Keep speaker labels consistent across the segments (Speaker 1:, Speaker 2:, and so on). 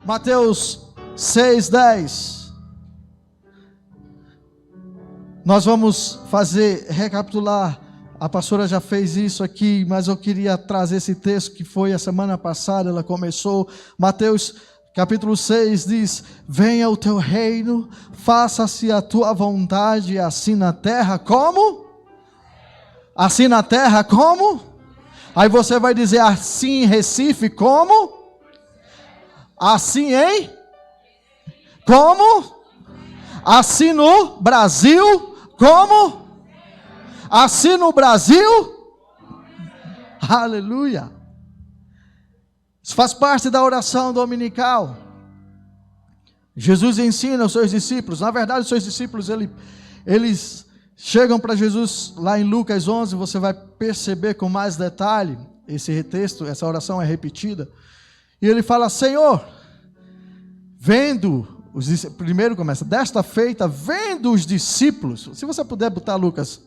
Speaker 1: Mateus 6:10. Nós vamos recapitular. A pastora já fez isso aqui, mas eu queria trazer esse texto que foi a semana passada, ela começou. Mateus capítulo 6 diz: venha o teu reino, faça-se a tua vontade, assim na terra como? Assim na terra como? Aí você vai dizer assim em Recife como? Assim em? Como? Assim no Brasil como? Assim no Brasil? Aleluia! Isso faz parte da oração dominical. Jesus ensina os seus discípulos. Na verdade, os seus discípulos, eles chegam para Jesus lá em Lucas 11. Você vai perceber com mais detalhe esse texto, essa oração é repetida. E ele fala: Senhor, primeiro começa, desta feita, vendo os discípulos. Se você puder botar Lucas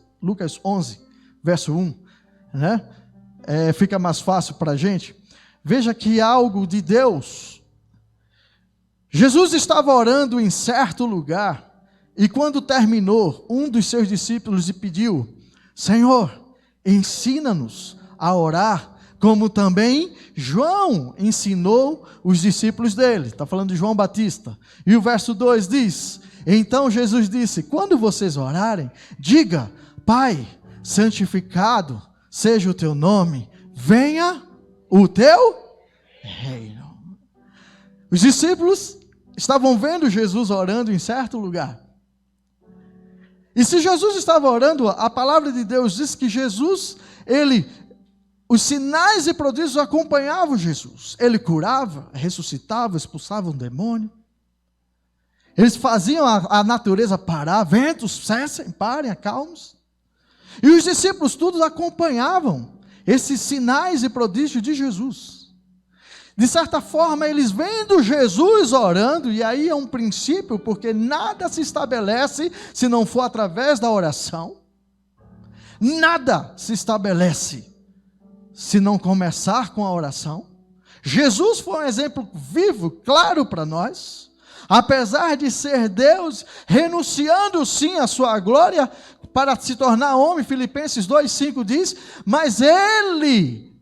Speaker 1: 11, verso 1, né? Fica mais fácil para a gente. Veja que algo de Deus. Jesus estava orando em certo lugar, e quando terminou, um dos seus discípulos lhe pediu: Senhor, ensina-nos a orar, como também João ensinou os discípulos dele. Está falando de João Batista. E o verso 2 diz: então Jesus disse: quando vocês orarem, diga: Pai, santificado seja o teu nome, venha o teu reino. Os discípulos estavam vendo Jesus orando em certo lugar. E se Jesus estava orando, a palavra de Deus diz que Jesus, os sinais e prodígios acompanhavam Jesus. Ele curava, ressuscitava, expulsava um demônio. Eles faziam a natureza parar, ventos cessem, parem, acalmos. E os discípulos todos acompanhavam esses sinais e prodígios de Jesus. De certa forma, eles vendo Jesus orando, e aí é um princípio, porque nada se estabelece se não for através da oração. Nada se estabelece se não começar com a oração. Jesus foi um exemplo vivo, claro para nós. Apesar de ser Deus, renunciando sim à sua glória para se tornar homem, Filipenses 2:5 diz, mas ele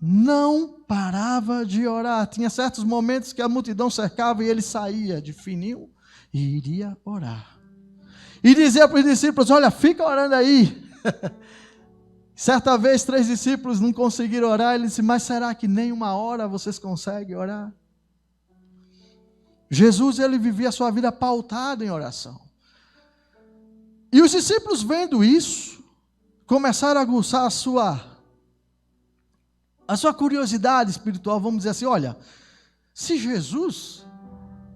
Speaker 1: não parava de orar. Tinha certos momentos que a multidão cercava e ele saía de fininho e iria orar. E dizia para os discípulos: olha, fica orando aí. Certa vez 3 discípulos não conseguiram orar. Ele disse: mas será que nem uma hora vocês conseguem orar? Jesus, ele vivia a sua vida pautada em oração. E os discípulos, vendo isso, começaram a aguçar a sua curiosidade espiritual. Vamos dizer assim: olha, se Jesus,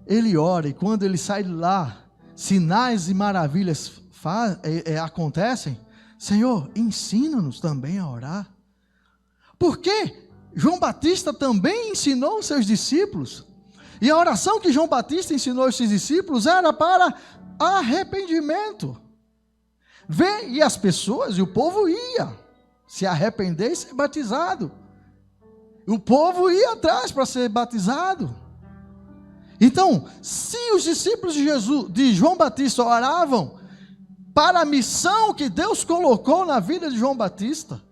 Speaker 1: ele ora, e quando ele sai de lá, sinais e maravilhas acontecem, Senhor, ensina-nos também a orar. Porque João Batista também ensinou os seus discípulos. E a oração que João Batista ensinou aos seus discípulos era para arrependimento. E as pessoas, e o povo ia se arrepender e ser batizado. O povo ia atrás para ser batizado. Então, se os discípulos de João Batista oravam para a missão que Deus colocou na vida de João Batista,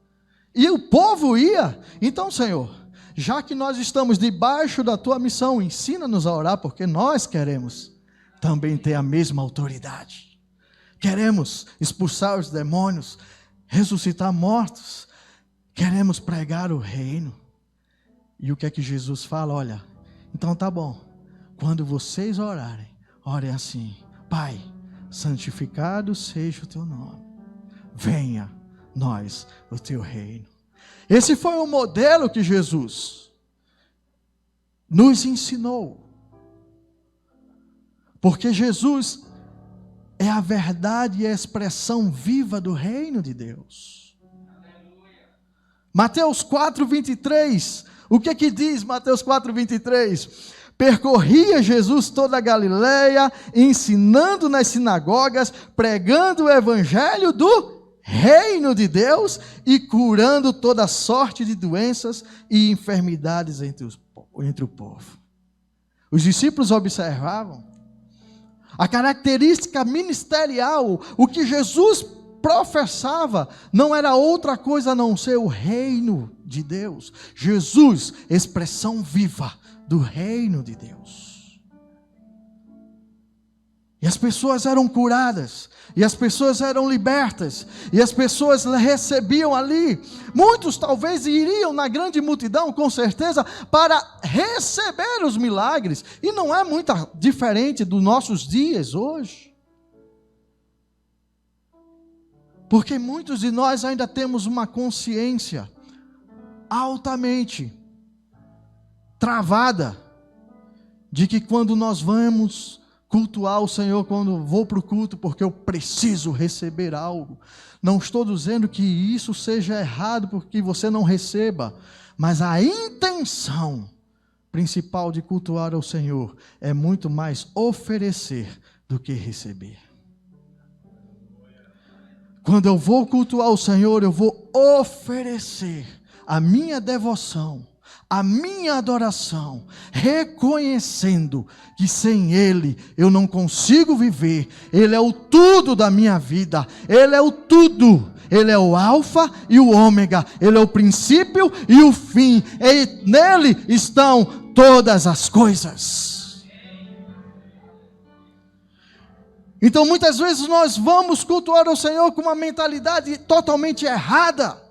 Speaker 1: e o povo ia, então, Senhor, já que nós estamos debaixo da tua missão, ensina-nos a orar, porque nós queremos também ter a mesma autoridade. Queremos expulsar os demônios, ressuscitar mortos, queremos pregar o reino. E o que é que Jesus fala? Olha, então tá bom, quando vocês orarem, orem assim: Pai, santificado seja o teu nome, venha nós o teu reino. Esse foi o modelo que Jesus nos ensinou, porque Jesus é a verdade e a expressão viva do reino de Deus. Mateus 4:23, o que é que diz Mateus 4:23? Percorria Jesus toda a Galileia, ensinando nas sinagogas, pregando o evangelho do reino de Deus e curando toda sorte de doenças e enfermidades entre o povo. Os discípulos observavam. A característica ministerial, o que Jesus professava, não era outra coisa a não ser o reino de Deus. Jesus, expressão viva do reino de Deus. E as pessoas eram curadas, e as pessoas eram libertas, e as pessoas recebiam ali. Muitos talvez iriam na grande multidão, com certeza, para receber os milagres. E não é muito diferente dos nossos dias hoje. Porque muitos de nós ainda temos uma consciência altamente travada, de que quando nós vamos cultuar o Senhor, quando vou para o culto porque eu preciso receber algo. Não estou dizendo que isso seja errado porque você não receba, mas a intenção principal de cultuar ao Senhor é muito mais oferecer do que receber. Quando eu vou cultuar o Senhor, eu vou oferecer a minha devoção, a minha adoração, reconhecendo que sem Ele eu não consigo viver. Ele é o tudo da minha vida, Ele é o tudo, Ele é o alfa e o ômega, Ele é o princípio e o fim, e nele estão todas as coisas. Então muitas vezes nós vamos cultuar o Senhor com uma mentalidade totalmente errada.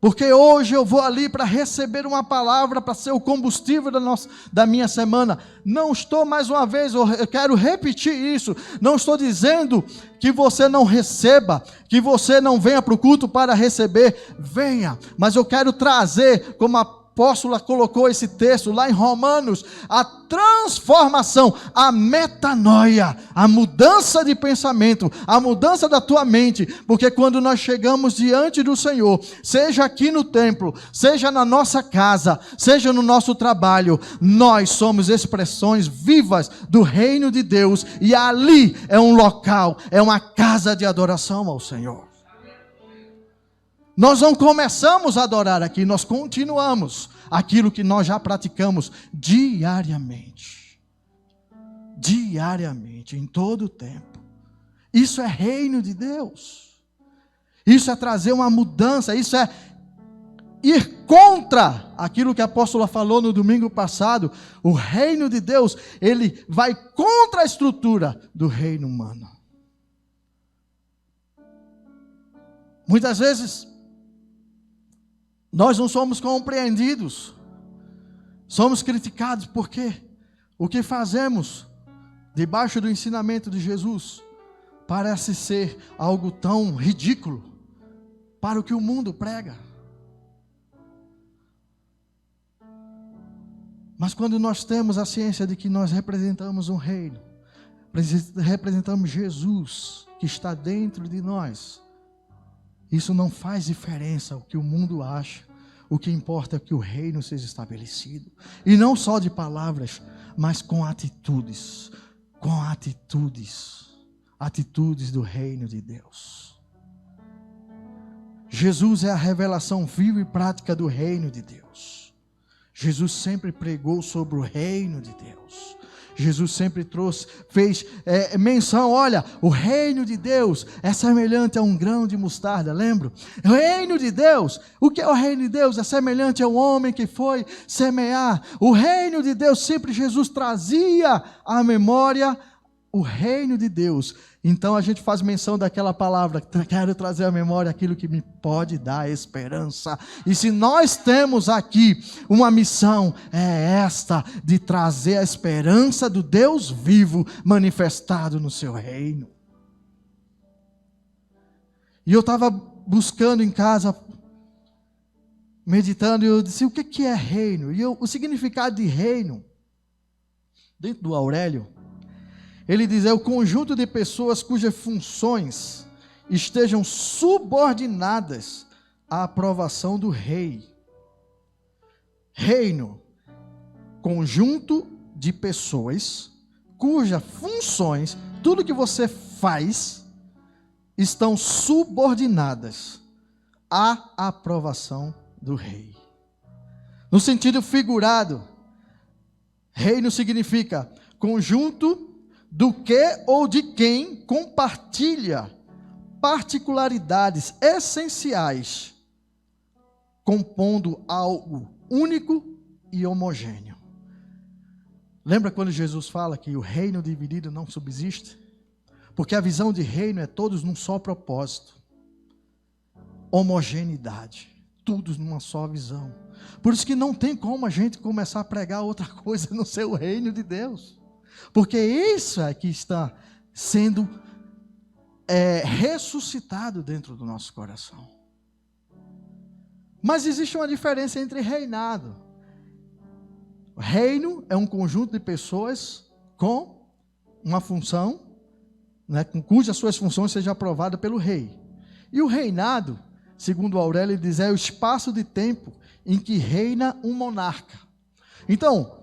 Speaker 1: Porque hoje eu vou ali para receber uma palavra, para ser o combustível da minha semana. Não estou, mais uma vez, eu quero repetir isso. Não estou dizendo que você não receba, que você não venha para o culto para receber. Venha, mas eu quero trazer, como a apóstola colocou esse texto lá em Romanos, a transformação, a metanoia, a mudança de pensamento, a mudança da tua mente, porque quando nós chegamos diante do Senhor, seja aqui no templo, seja na nossa casa, seja no nosso trabalho, nós somos expressões vivas do reino de Deus, e ali é um local, é uma casa de adoração ao Senhor. Nós não começamos a adorar aqui, nós continuamos aquilo que nós já praticamos diariamente. Diariamente, em todo o tempo. Isso é reino de Deus. Isso é trazer uma mudança, isso é ir contra aquilo que a apóstola falou no domingo passado. O reino de Deus, ele vai contra a estrutura do reino humano. Muitas vezes nós não somos compreendidos, somos criticados, porque o que fazemos debaixo do ensinamento de Jesus parece ser algo tão ridículo para o que o mundo prega. Mas quando nós temos a ciência de que nós representamos um reino, representamos Jesus que está dentro de nós, isso não faz diferença o que o mundo acha. O que importa é que o reino seja estabelecido. E não só de palavras, mas com atitudes. Com atitudes. Atitudes do reino de Deus. Jesus é a revelação viva e prática do reino de Deus. Jesus sempre pregou sobre o reino de Deus. Jesus sempre fez menção, olha, o reino de Deus é semelhante a um grão de mostarda, lembra? O reino de Deus, o que é o reino de Deus? É semelhante a um homem que foi semear. O reino de Deus, sempre Jesus trazia à memória o reino de Deus. Então a gente faz menção daquela palavra, quero trazer à memória aquilo que me pode dar esperança. E se nós temos aqui uma missão, é esta, de trazer a esperança do Deus vivo manifestado no seu reino. E eu estava buscando em casa, meditando, e eu disse, o que é reino? E o significado de reino, dentro do Aurélio, ele diz, é o conjunto de pessoas cujas funções estejam subordinadas à aprovação do rei. Reino, conjunto de pessoas cujas funções, tudo que você faz, estão subordinadas à aprovação do rei. No sentido figurado, Reino significa conjunto do que ou de quem compartilha particularidades essenciais, compondo algo único e homogêneo. Lembra quando Jesus fala que o reino dividido não subsiste? Porque a visão de reino é todos num só propósito. Homogeneidade. Todos numa só visão. Por isso que não tem como a gente começar a pregar outra coisa no seu reino de Deus. Porque isso é que está sendo ressuscitado dentro do nosso coração. Mas existe uma diferença entre reinado. O reino é um conjunto de pessoas com uma função, né, cujas suas funções sejam aprovadas pelo rei. E o reinado, segundo Aurélio, ele diz, é o espaço de tempo em que reina um monarca. Então,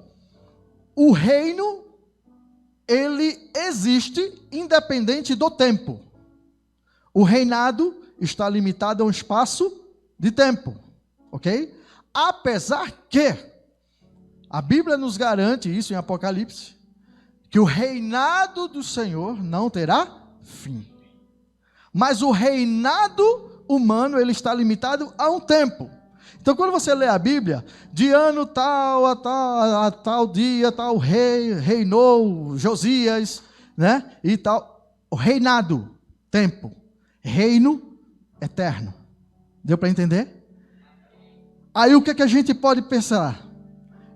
Speaker 1: o reino, ele existe independente do tempo. O reinado está limitado a um espaço de tempo, ok? Apesar que a Bíblia nos garante isso em Apocalipse, que o reinado do Senhor não terá fim. Mas o reinado humano, ele está limitado a um tempo. Então, quando você lê a Bíblia, de ano tal a tal dia, tal rei, reinou Josias, né? E tal, o reinado, tempo, reino eterno. Deu para entender? Aí o que a gente pode pensar?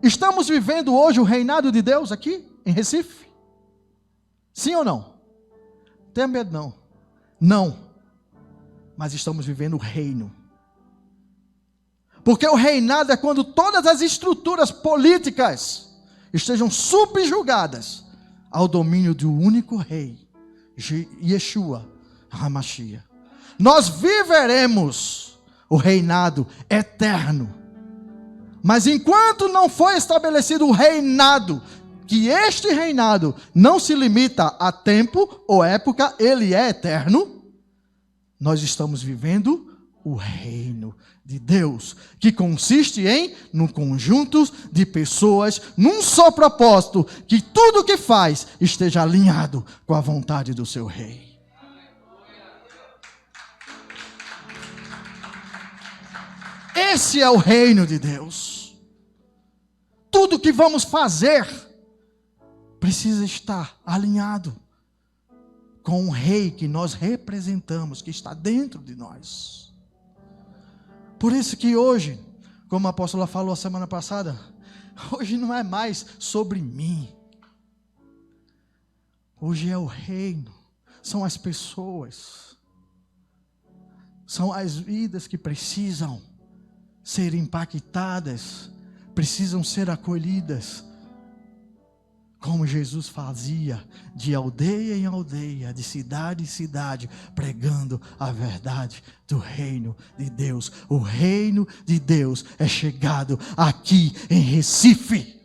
Speaker 1: Estamos vivendo hoje o reinado de Deus aqui, em Recife? Sim ou não? Tenha medo não. Não. Mas estamos vivendo o reino. Porque o reinado é quando todas as estruturas políticas estejam subjugadas ao domínio de um único rei, Yeshua HaMashiach. Nós viveremos o reinado eterno. Mas enquanto não foi estabelecido o reinado, que este reinado não se limita a tempo ou época, ele é eterno, nós estamos vivendo o reino de Deus, que consiste num conjunto de pessoas, num só propósito, que tudo que faz esteja alinhado com a vontade do seu rei. Esse é o reino de Deus. Tudo que vamos fazer precisa estar alinhado com o rei que nós representamos, que está dentro de nós. Por isso que hoje, como a apóstola falou a semana passada, hoje não é mais sobre mim. Hoje é o reino, são as pessoas, são as vidas que precisam ser impactadas, precisam ser acolhidas, como Jesus fazia, de aldeia em aldeia, de cidade em cidade, pregando a verdade do reino de Deus. O reino de Deus é chegado aqui em Recife.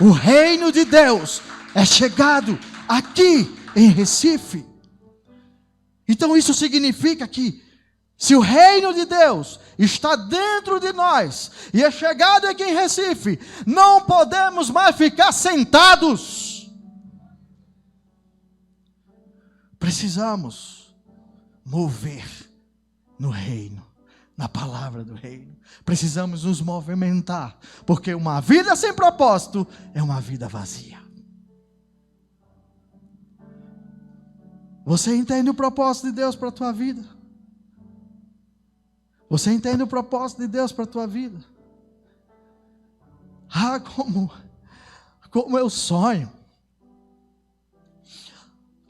Speaker 1: O reino de Deus é chegado aqui em Recife. Então isso significa que se o reino de Deus está dentro de nós e é chegado aqui em Recife, não podemos mais ficar sentados. Precisamos mover no reino, na palavra do reino. Precisamos nos movimentar, porque uma vida sem propósito é uma vida vazia. Você entende o propósito de Deus para a tua vida? Você entende o propósito de Deus para a tua vida? Ah, como eu sonho.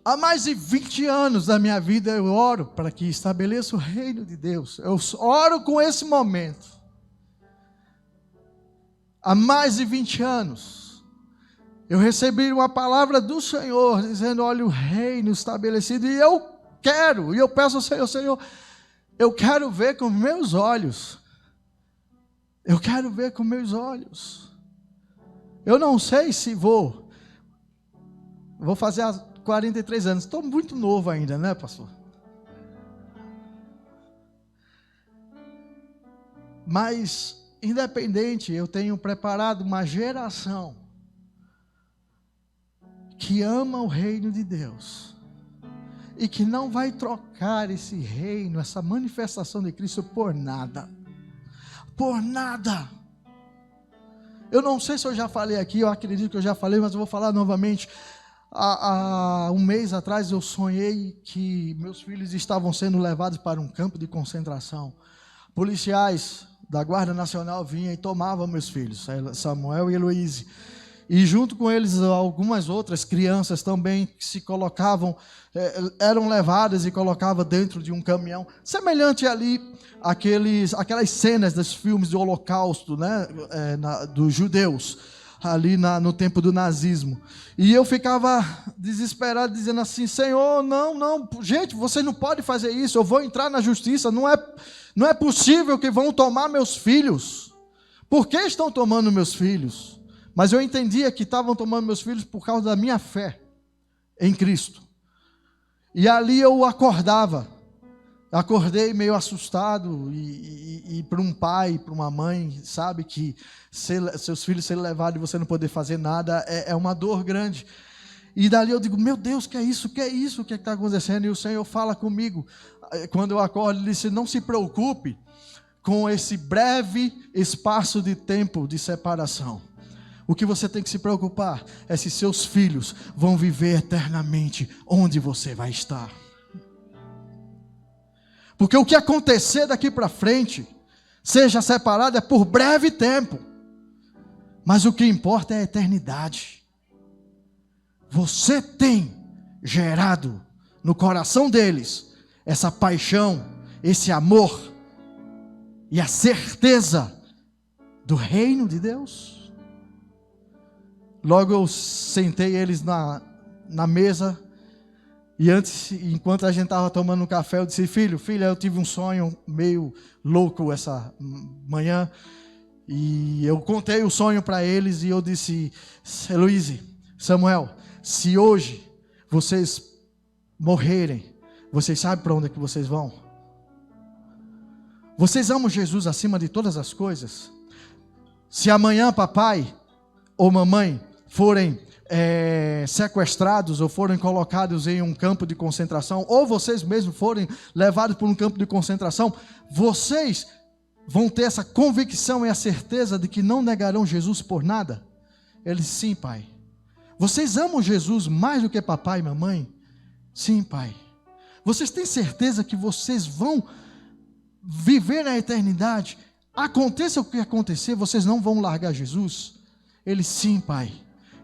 Speaker 1: Há mais de 20 anos da minha vida eu oro para que estabeleça o reino de Deus. Eu oro com esse momento. Há mais de 20 anos eu recebi uma palavra do Senhor dizendo, olha, o reino estabelecido. E eu quero, e eu peço ao Senhor, Senhor, eu quero ver com meus olhos. Eu quero ver com meus olhos. Eu não sei se vou fazer 43 anos. Estou muito novo ainda, né, pastor? Mas independente, eu tenho preparado uma geração que ama o reino de Deus e que não vai trocar esse reino, essa manifestação de Cristo por nada. Por nada. Eu não sei se eu já falei aqui, eu acredito que eu já falei, mas eu vou falar novamente. Há um mês atrás eu sonhei que meus filhos estavam sendo levados para um campo de concentração. Policiais da Guarda Nacional vinham e tomavam meus filhos, Samuel e Heloíse. E junto com eles algumas outras crianças também que se colocavam, eram levadas e colocavam dentro de um caminhão, semelhante ali aquelas cenas dos filmes do Holocausto, né, dos judeus, ali no tempo do nazismo. E eu ficava desesperado, dizendo assim: Senhor, não, gente, você não pode fazer isso, eu vou entrar na justiça, não é possível que vão tomar meus filhos. Por que estão tomando meus filhos? Mas eu entendia que estavam tomando meus filhos por causa da minha fé em Cristo. E ali eu acordei meio assustado, e para um pai, para uma mãe, sabe que seus filhos serem levados e você não poder fazer nada, é uma dor grande. E dali eu digo: meu Deus, que é isso, o que está acontecendo? E o Senhor fala comigo, quando eu acordo, ele disse: não se preocupe com esse breve espaço de tempo de separação. O que você tem que se preocupar é se seus filhos vão viver eternamente onde você vai estar. Porque o que acontecer daqui para frente, seja separado, é por breve tempo. Mas o que importa é a eternidade. Você tem gerado no coração deles essa paixão, esse amor e a certeza do reino de Deus? Logo eu sentei eles na mesa, e enquanto a gente estava tomando um café, eu disse: filha, eu tive um sonho meio louco essa manhã, e eu contei o sonho para eles, e eu disse: Heloíse, Samuel, se hoje vocês morrerem, vocês sabem para onde é que vocês vão? Vocês amam Jesus acima de todas as coisas? Se amanhã papai ou mamãe forem sequestrados ou forem colocados em um campo de concentração, ou vocês mesmos forem levados para um campo de concentração, vocês vão ter essa convicção e a certeza de que não negarão Jesus por nada? Ele disse: sim, pai. Vocês amam Jesus mais do que papai e mamãe? Sim, pai. Vocês têm certeza que vocês vão viver na eternidade? Aconteça o que acontecer, vocês não vão largar Jesus? Ele: sim, pai.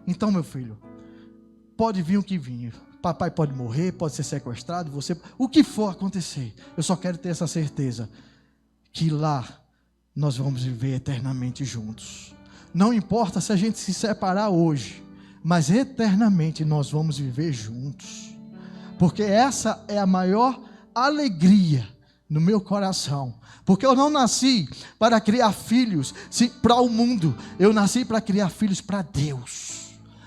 Speaker 1: Então, meu filho, pode vir o que vir. Papai pode morrer, pode ser sequestrado, o que for acontecer. Eu só quero ter essa certeza que lá nós vamos viver eternamente juntos. Não importa se a gente se separar hoje, mas eternamente nós vamos viver juntos. Porque essa é a maior alegria no meu coração. Porque eu não nasci para criar filhos para o mundo. Eu nasci para criar filhos para Deus.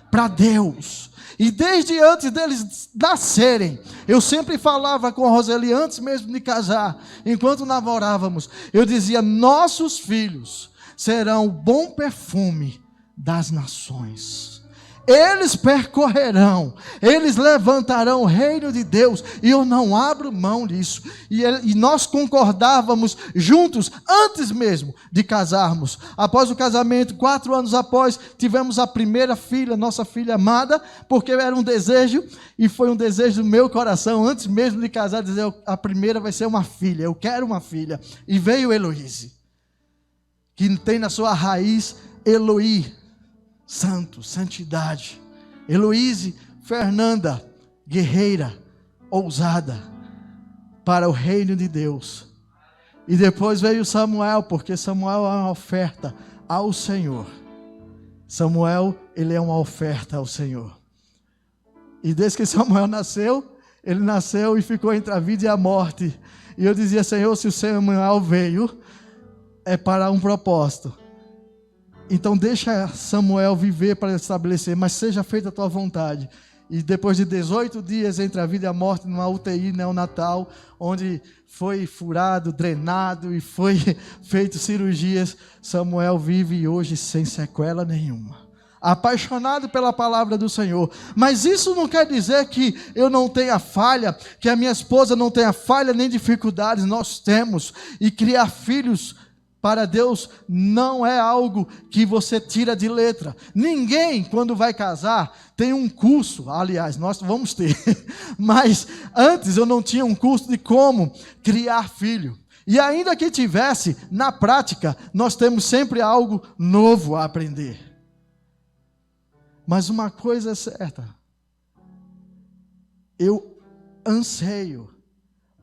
Speaker 1: Para Deus. E desde antes deles nascerem, eu sempre falava com a Roseli, antes mesmo de casar, enquanto namorávamos, eu dizia: nossos filhos serão o bom perfume das nações. Eles percorrerão, eles levantarão o reino de Deus, e eu não abro mão disso. E nós concordávamos juntos, antes mesmo de casarmos. Após o casamento, 4 anos após, tivemos a primeira filha, nossa filha amada, porque era um desejo, e foi um desejo do meu coração, antes mesmo de casar, dizer: a primeira vai ser uma filha, eu quero uma filha. E veio Heloíse, que tem na sua raiz Eloí, santo, santidade. Heloíse Fernanda, guerreira, ousada, para o reino de Deus. E depois veio Samuel, porque Samuel é uma oferta ao Senhor. Samuel, ele é uma oferta ao Senhor. E desde que Samuel nasceu, ele nasceu e ficou entre a vida e a morte. E eu dizia: Senhor, se o Samuel veio, é para um propósito. Então deixa Samuel viver para estabelecer, mas seja feita a tua vontade. e depois de 18 dias entre a vida e a morte, numa UTI neonatal, onde foi furado, drenado e foi feito cirurgias, Samuel vive hoje sem sequela nenhuma. Apaixonado pela palavra do Senhor. Mas isso não quer dizer que eu não tenha falha, que a minha esposa não tenha falha nem dificuldades. Nós temos. E criar filhos para Deus não é algo que você tira de letra. Ninguém, quando vai casar, tem um curso. Aliás, nós vamos ter. Mas antes eu não tinha um curso de como criar filho. E ainda que tivesse, na prática, nós temos sempre algo novo a aprender. Mas uma coisa é certa, eu anseio,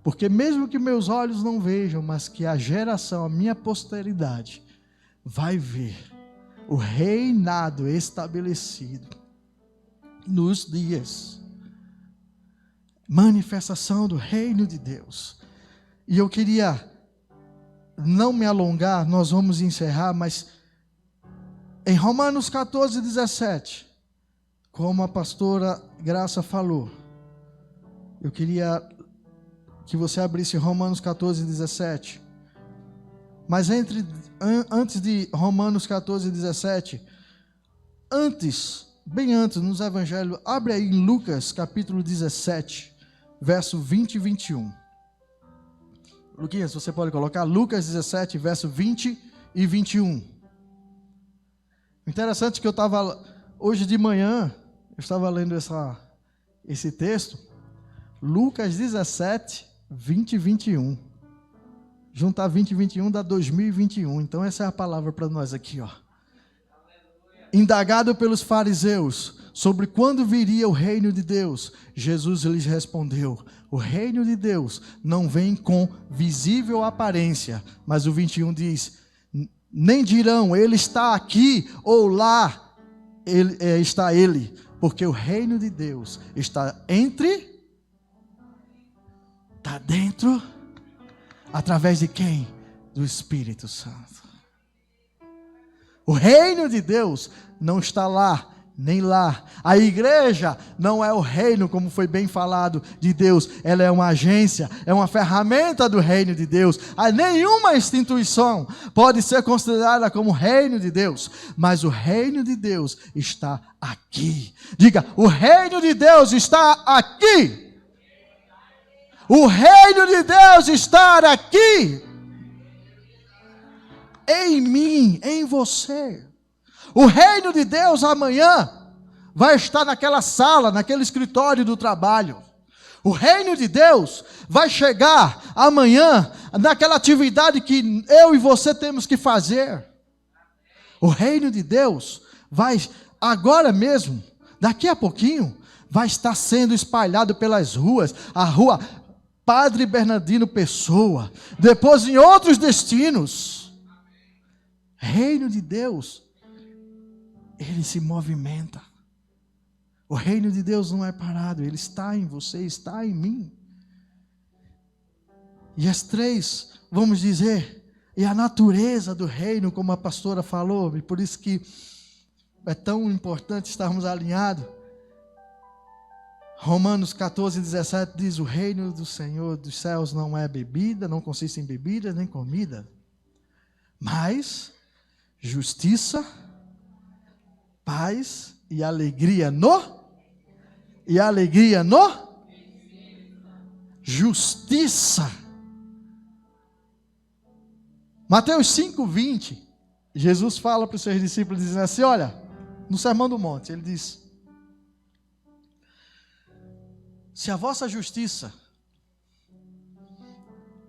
Speaker 1: porque mesmo que meus olhos não vejam, mas que a geração, a minha posteridade, vai ver o reinado estabelecido nos dias, manifestação do reino de Deus. E eu queria não me alongar, nós vamos encerrar, mas em Romanos 14, 17... como a pastora Graça falou, eu queria que você abrisse Romanos 14, 17. Mas antes de Romanos 14, 17, bem antes, nos evangelhos, abre aí em Lucas capítulo 17, verso 20 e 21. Luquinhas, você pode colocar Lucas 17, verso 20 e 21. Interessante que hoje de manhã, eu estava lendo esse texto, Lucas 17, 20 e 21. Juntar 20 e 21 dá 2021. Então essa é a palavra para nós aqui, ó. Indagado pelos fariseus sobre quando viria o reino de Deus, Jesus lhes respondeu: o reino de Deus não vem com visível aparência. Mas o 21 diz: nem dirão, ele está aqui ou lá está ele. Porque o reino de Deus está dentro, através de quem? Do Espírito Santo. O reino de Deus não está lá, nem lá. A igreja não é o reino, como foi bem falado, de Deus. Ela é uma agência, é uma ferramenta do reino de Deus. Nenhuma instituição pode ser considerada como reino de Deus, mas o reino de Deus está aqui. Diga, o reino de Deus está aqui. O reino de Deus está aqui. Em mim, em você. O reino de Deus amanhã vai estar naquela sala, naquele escritório do trabalho. O reino de Deus vai chegar amanhã naquela atividade que eu e você temos que fazer. O reino de Deus vai agora mesmo, daqui a pouquinho, vai estar sendo espalhado pelas ruas. A rua Padre Bernardino Pessoa, depois em outros destinos. Reino de Deus, ele se movimenta. O reino de Deus não é parado, ele está em você, está em mim. E as três, vamos dizer, e a natureza do reino, como a pastora falou, e por isso que é tão importante estarmos alinhados. Romanos 14, 17 diz: o reino do Senhor dos céus não é bebida, não consiste em bebida nem comida, mas justiça, paz e alegria justiça. Mateus 5:20, Jesus fala para os seus discípulos, dizendo assim, olha, no Sermão do Monte, ele diz: se a vossa justiça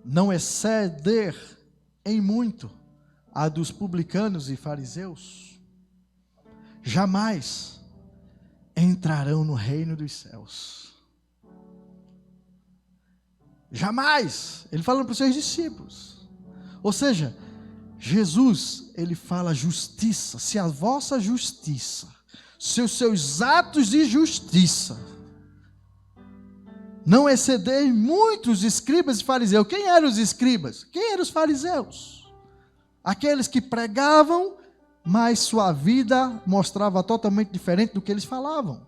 Speaker 1: não exceder em muito a dos publicanos e fariseus, jamais entrarão no reino dos céus. Jamais. Ele fala para os seus discípulos. Ou seja, Jesus, ele fala justiça. Se a vossa justiça, se os seus atos de justiça não excederem muitos escribas e fariseus. Quem eram os escribas? Quem eram os fariseus? Aqueles que pregavam, mas sua vida mostrava totalmente diferente do que eles falavam.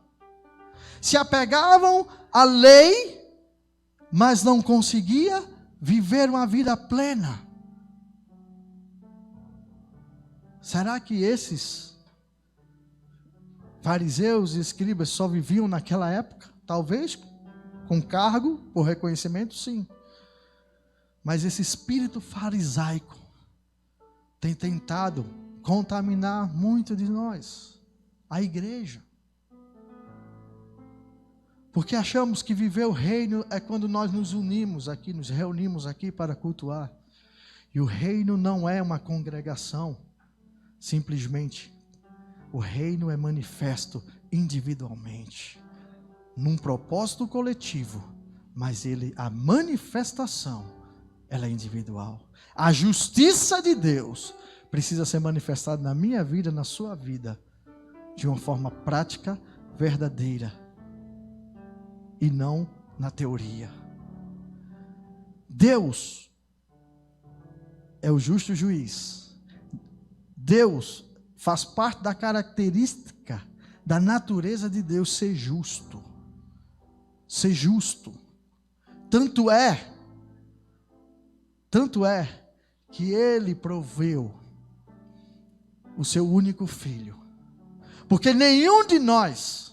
Speaker 1: se apegavam à lei, mas não conseguia viver uma vida plena. Será que esses fariseus e escribas só viviam naquela época? Talvez com cargo, por reconhecimento, sim. Mas esse espírito farisaico tem tentado contaminar muito de nós, a igreja. Porque achamos que viver o reino é quando nós nos unimos aqui, nos reunimos aqui para cultuar. E o reino não é uma congregação, simplesmente. O reino é manifesto individualmente, num propósito coletivo, mas a manifestação, ela é individual. A justiça de Deus precisa ser manifestada na minha vida, na sua vida, de uma forma prática, verdadeira, e não na teoria. Deus é o justo juiz. Deus faz parte da característica da natureza de Deus ser justo. Ser justo. Tanto é que Ele proveu o seu único filho. Porque nenhum de nós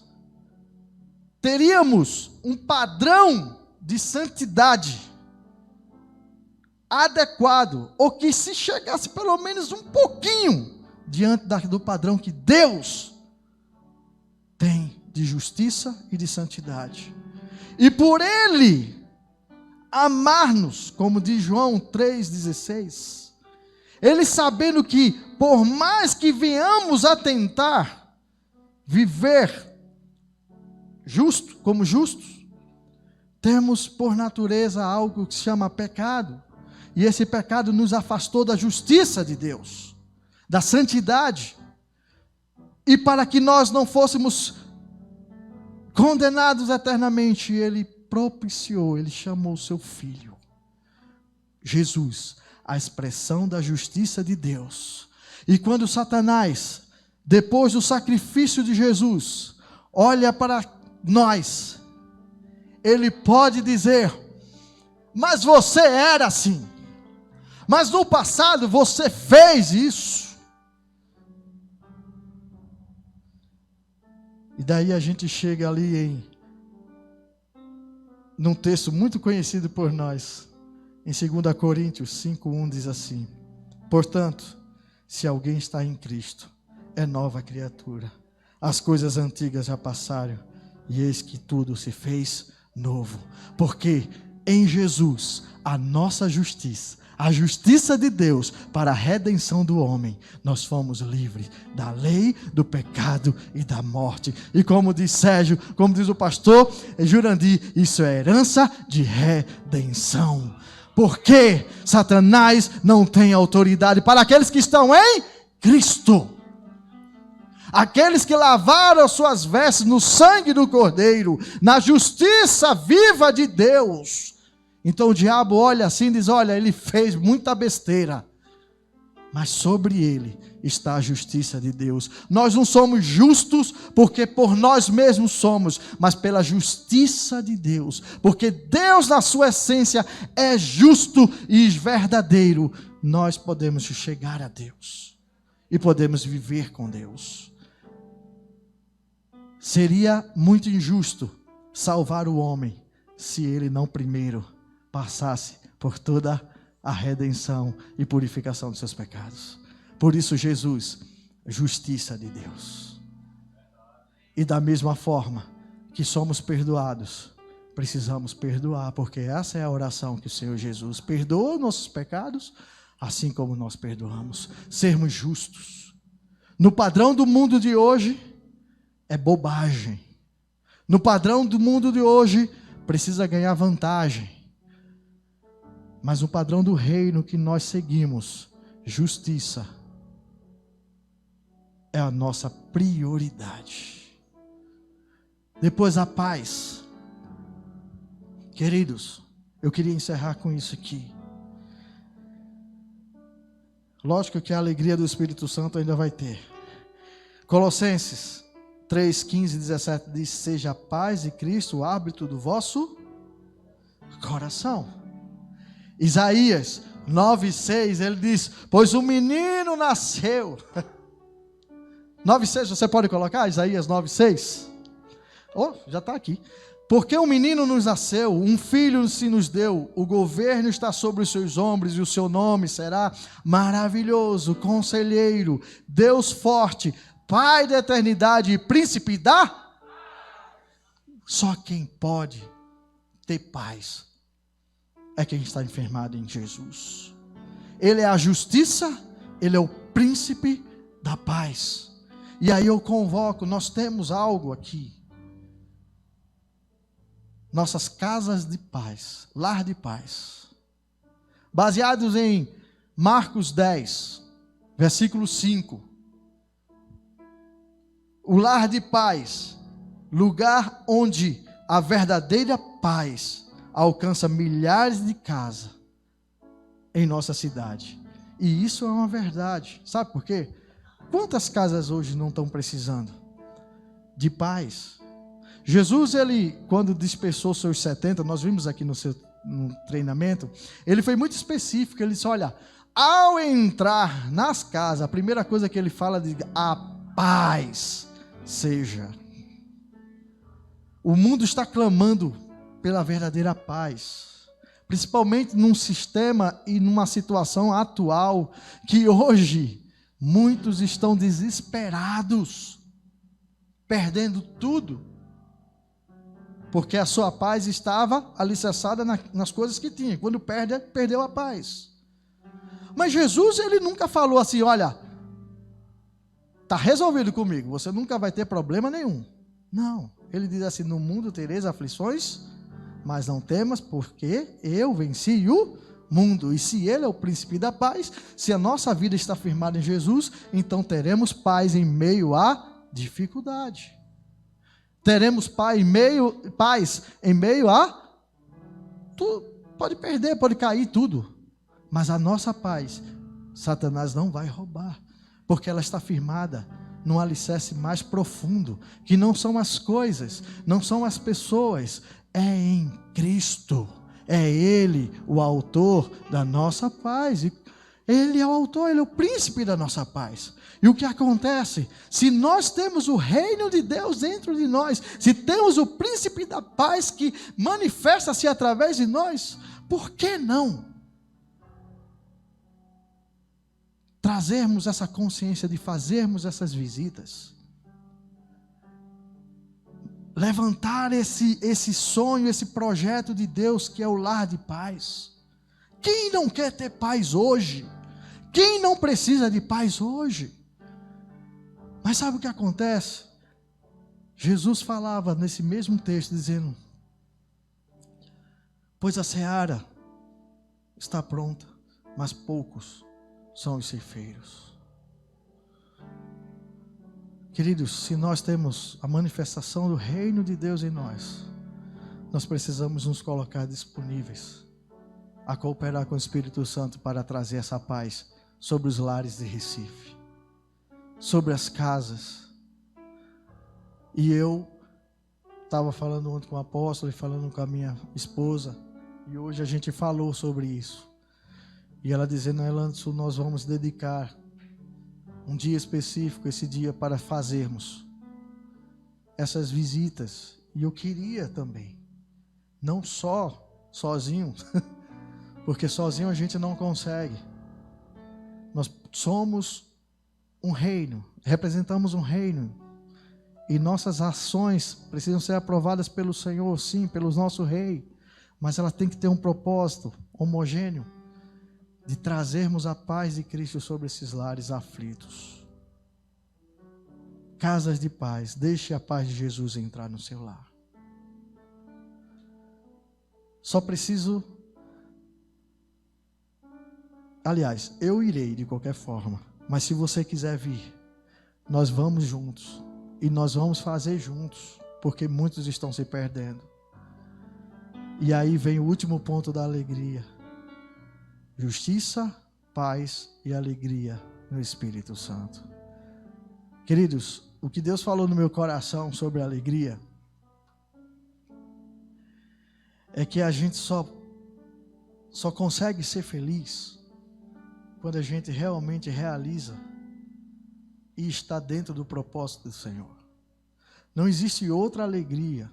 Speaker 1: teríamos um padrão de santidade adequado, ou que se chegasse pelo menos um pouquinho diante do padrão que Deus tem de justiça e de santidade. E por Ele amar-nos, como diz João 3,16, Ele sabendo que por mais que venhamos a tentar viver justo, como justos, temos por natureza algo que se chama pecado, e esse pecado nos afastou da justiça de Deus, da santidade, e para que nós não fôssemos condenados eternamente, Ele propiciou, Ele chamou o seu Filho, Jesus, a expressão da justiça de Deus. E quando Satanás, depois do sacrifício de Jesus, olha para nós, ele pode dizer: mas você era assim, mas no passado você fez isso. E daí a gente chega ali num texto muito conhecido por nós, em 2 Coríntios 5:1 diz assim: portanto, se alguém está em Cristo, é nova criatura. As coisas antigas já passaram, e eis que tudo se fez novo. Porque em Jesus, a nossa justiça, a justiça de Deus para a redenção do homem, nós fomos livres da lei, do pecado e da morte. E como diz Sérgio, como diz o pastor Jurandir, isso é herança de redenção. Porque Satanás não tem autoridade para aqueles que estão em Cristo. Aqueles que lavaram suas vestes no sangue do Cordeiro, na justiça viva de Deus. Então o diabo olha assim e diz: olha, ele fez muita besteira, mas sobre ele está a justiça de Deus. Nós não somos justos porque por nós mesmos somos, mas pela justiça de Deus. Porque Deus, na sua essência, é justo e verdadeiro. Nós podemos chegar a Deus e podemos viver com Deus. Seria muito injusto salvar o homem se ele não primeiro passasse por toda a redenção e purificação dos seus pecados. Por isso Jesus, justiça de Deus. E da mesma forma que somos perdoados, precisamos perdoar, porque essa é a oração que o Senhor Jesus perdoa nossos pecados, assim como nós perdoamos. Sermos justos. No padrão do mundo de hoje, é bobagem. No padrão do mundo de hoje, precisa ganhar vantagem. Mas o padrão do reino que nós seguimos, justiça, é a nossa prioridade. Depois a paz. Queridos, eu queria encerrar com isso aqui. Lógico que a alegria do Espírito Santo ainda vai ter. Colossenses 3, 15 e 17 diz: seja a paz de Cristo o árbitro do vosso coração. Isaías 9, 6, ele diz: pois um menino nasceu. 9, 6, você pode colocar? Isaías 9, 6. Oh, já está aqui. Porque um menino nos nasceu, um filho se nos deu, o governo está sobre os seus ombros, e o seu nome será maravilhoso, conselheiro, Deus forte, Pai da eternidade e príncipe da... Só quem pode ter paz é quem está enfermado em Jesus. Ele é a justiça, ele é o príncipe da paz. E aí eu convoco, nós temos algo aqui. Nossas casas de paz, lar de paz, baseados em Marcos 10, versículo 5. O lar de paz, lugar onde a verdadeira paz alcança milhares de casas em nossa cidade. E isso é uma verdade. Sabe por quê? Quantas casas hoje não estão precisando de paz? Jesus, ele, quando dispersou seus 70, nós vimos aqui no treinamento, ele foi muito específico. Ele disse: olha, ao entrar nas casas, a primeira coisa que ele fala é: a paz seja. O mundo está clamando pela verdadeira paz, principalmente num sistema e numa situação atual, que hoje muitos estão desesperados, perdendo tudo, porque a sua paz estava alicerçada nas coisas que tinha. Quando perde, perdeu a paz. Mas Jesus, ele nunca falou assim: olha, está resolvido comigo, você nunca vai ter problema nenhum. Não, ele diz assim: no mundo tereis aflições, mas não temas, porque eu venci o mundo. E se ele é o príncipe da paz, se a nossa vida está firmada em Jesus, então teremos paz em meio à dificuldade. Teremos paz em meio a tudo. Pode perder, pode cair tudo, mas a nossa paz, Satanás não vai roubar, porque ela está firmada num alicerce mais profundo, que não são as coisas, não são as pessoas, é em Cristo. É Ele o autor da nossa paz. Ele é o autor, Ele é o príncipe da nossa paz. E o que acontece? Se nós temos o reino de Deus dentro de nós, se temos o príncipe da paz que manifesta-se através de nós, por que não trazermos essa consciência de fazermos essas visitas? Levantar esse sonho, esse projeto de Deus que é o lar de paz. Quem não quer ter paz hoje? Quem não precisa de paz hoje? Mas sabe o que acontece? Jesus falava nesse mesmo texto, dizendo: pois a seara está pronta, mas poucos são os ceifeiros. Queridos, se nós temos a manifestação do reino de Deus em nós, nós precisamos nos colocar disponíveis a cooperar com o Espírito Santo para trazer essa paz sobre os lares de Recife, sobre as casas. E eu estava falando ontem com o apóstolo e falando com a minha esposa, e hoje a gente falou sobre isso. E ela dizendo: Elandson, nós vamos dedicar um dia específico, esse dia, para fazermos essas visitas. E eu queria também, não só sozinho, porque sozinho a gente não consegue. Nós somos um reino, representamos um reino, e nossas ações precisam ser aprovadas pelo Senhor, sim, pelo nosso rei, mas ela tem que ter um propósito homogêneo, de trazermos a paz de Cristo sobre esses lares aflitos. Casas de paz, deixe a paz de Jesus entrar no seu lar. Só preciso... Aliás, eu irei de qualquer forma, mas se você quiser vir, nós vamos juntos, e nós vamos fazer juntos, porque muitos estão se perdendo. E aí vem o último ponto da alegria: justiça, paz e alegria no Espírito Santo. Queridos, o que Deus falou no meu coração sobre alegria é que a gente só consegue ser feliz quando a gente realmente realiza e está dentro do propósito do Senhor. Não existe outra alegria.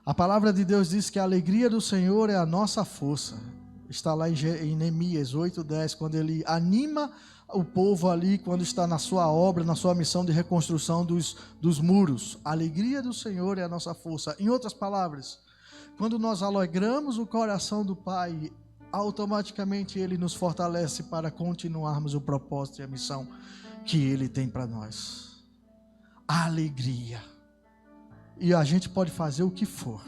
Speaker 1: A palavra de Deus diz que a alegria do Senhor é a nossa força. Está lá em Neemias 8:10, quando ele anima o povo ali, quando está na sua obra, na sua missão de reconstrução dos muros. A alegria do Senhor é a nossa força. Em outras palavras, quando nós alegramos o coração do Pai, automaticamente Ele nos fortalece para continuarmos o propósito e a missão que Ele tem para nós. A alegria. E a gente pode fazer o que for,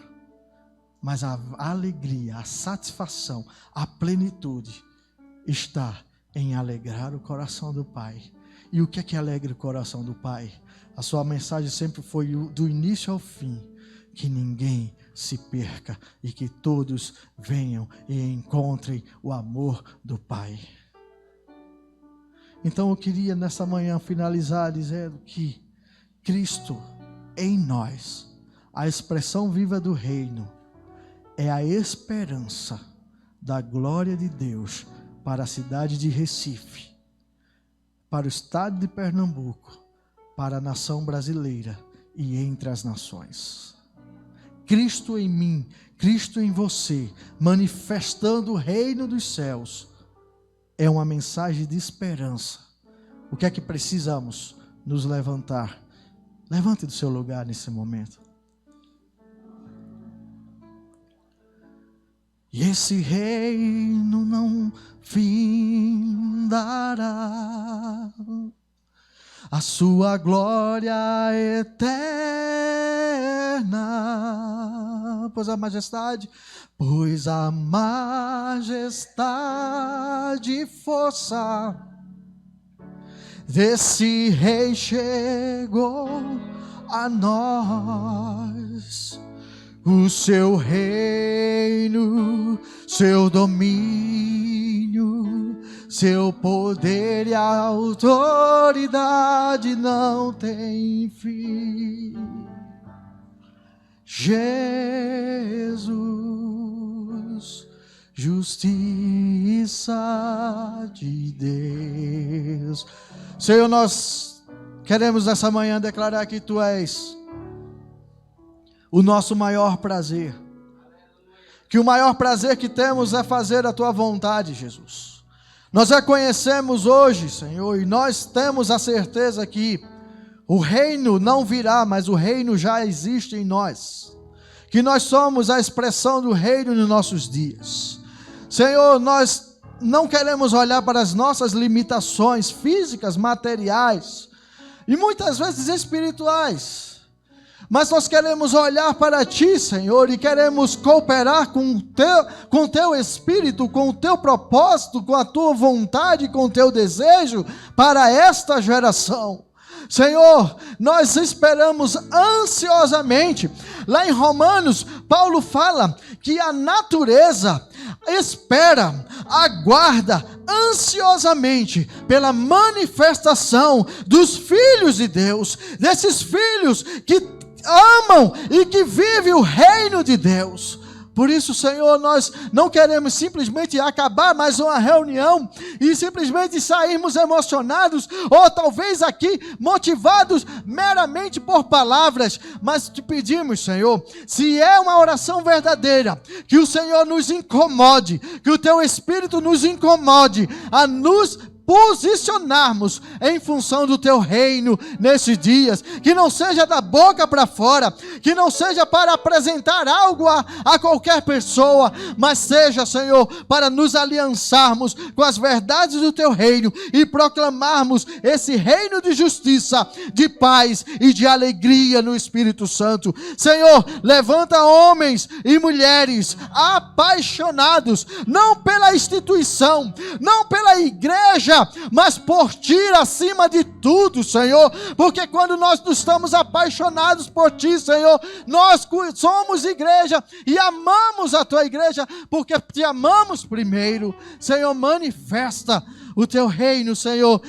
Speaker 1: mas a alegria, a satisfação, a plenitude está em alegrar o coração do Pai. E o que é que alegra o coração do Pai? A sua mensagem sempre foi do início ao fim: que ninguém se perca e que todos venham e encontrem o amor do Pai. Então eu queria nessa manhã finalizar dizendo que Cristo em nós, a expressão viva do reino, é a esperança da glória de Deus para a cidade de Recife, para o estado de Pernambuco, para a nação brasileira e entre as nações. Cristo em mim, Cristo em você, manifestando o reino dos céus, é uma mensagem de esperança. O que é que precisamos? Nos levantar. Levante do seu lugar nesse momento. E esse reino não findará, a sua glória eterna, pois a majestade e força desse rei chegou a nós. O seu reino, seu domínio, seu poder e autoridade não tem fim. Jesus, justiça de Deus. Senhor, nós queremos nessa manhã declarar que Tu és o nosso maior prazer, que o maior prazer que temos é fazer a Tua vontade, Jesus. Nós reconhecemos hoje, Senhor, e nós temos a certeza que o reino não virá, mas o reino já existe em nós, que nós somos a expressão do reino nos nossos dias. Senhor, nós não queremos olhar para as nossas limitações físicas, materiais e muitas vezes espirituais, mas nós queremos olhar para Ti, Senhor, e queremos cooperar com o Teu Espírito, com o Teu propósito, com a Tua vontade, com o Teu desejo para esta geração. Senhor, nós esperamos ansiosamente. Lá em Romanos, Paulo fala que a natureza espera, aguarda ansiosamente pela manifestação dos filhos de Deus, desses filhos que amam e que vivem o reino de Deus. Por isso, Senhor, nós não queremos simplesmente acabar mais uma reunião e simplesmente sairmos emocionados ou talvez aqui motivados meramente por palavras, mas te pedimos, Senhor, se é uma oração verdadeira, que o Senhor nos incomode, que o Teu Espírito nos incomode a nos posicionarmos em função do Teu reino nesses dias, que não seja da boca para fora, que não seja para apresentar algo a qualquer pessoa, mas seja, Senhor, para nos aliançarmos com as verdades do Teu reino e proclamarmos esse reino de justiça, de paz e de alegria no Espírito Santo. Senhor, levanta homens e mulheres apaixonados, não pela instituição, não pela igreja, mas por Ti acima de tudo, Senhor, porque quando nós estamos apaixonados por Ti, Senhor, nós somos igreja e amamos a Tua igreja, porque Te amamos primeiro. Senhor, manifesta o Teu reino, Senhor,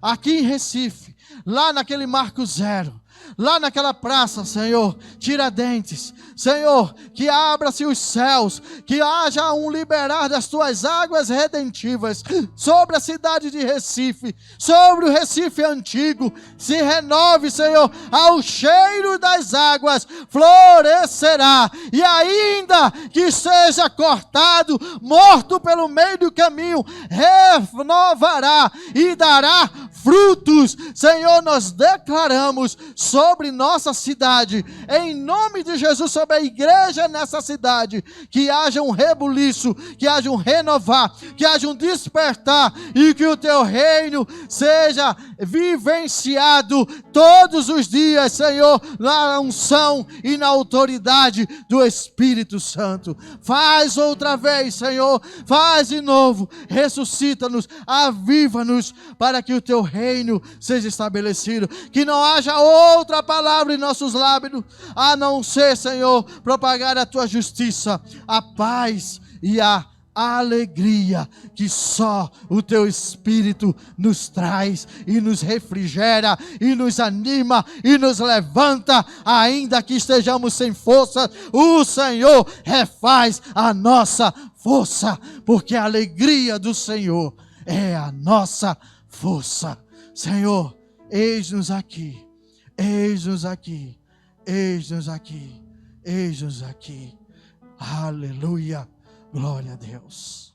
Speaker 1: aqui em Recife, lá naquele Marco Zero, lá naquela praça, Senhor, Tiradentes, Senhor, que abra-se os céus, que haja um liberar das tuas águas redentivas sobre a cidade de Recife, sobre o Recife antigo, se renove, Senhor, ao cheiro das águas, florescerá, e ainda que seja cortado, morto pelo meio do caminho, renovará e dará frutos. Senhor, nós declaramos sobre nossa cidade, em nome de Jesus, sobre a igreja nessa cidade, que haja um rebuliço, que haja um renovar, que haja um despertar, e que o teu reino seja vivenciado todos os dias, Senhor, na unção e na autoridade do Espírito Santo. Faz outra vez, Senhor, faz de novo, ressuscita-nos, aviva-nos, para que o teu reino seja estabelecido, que não haja outra palavra em nossos lábios, a não ser, Senhor, propagar a tua justiça, a paz e a alegria que só o teu Espírito nos traz e nos refrigera e nos anima e nos levanta, ainda que estejamos sem força, o Senhor refaz a nossa força, porque a alegria do Senhor é a nossa força. Senhor, eis-nos aqui, eis-nos aqui, eis-nos aqui, eis-nos aqui. Aleluia, glória a Deus.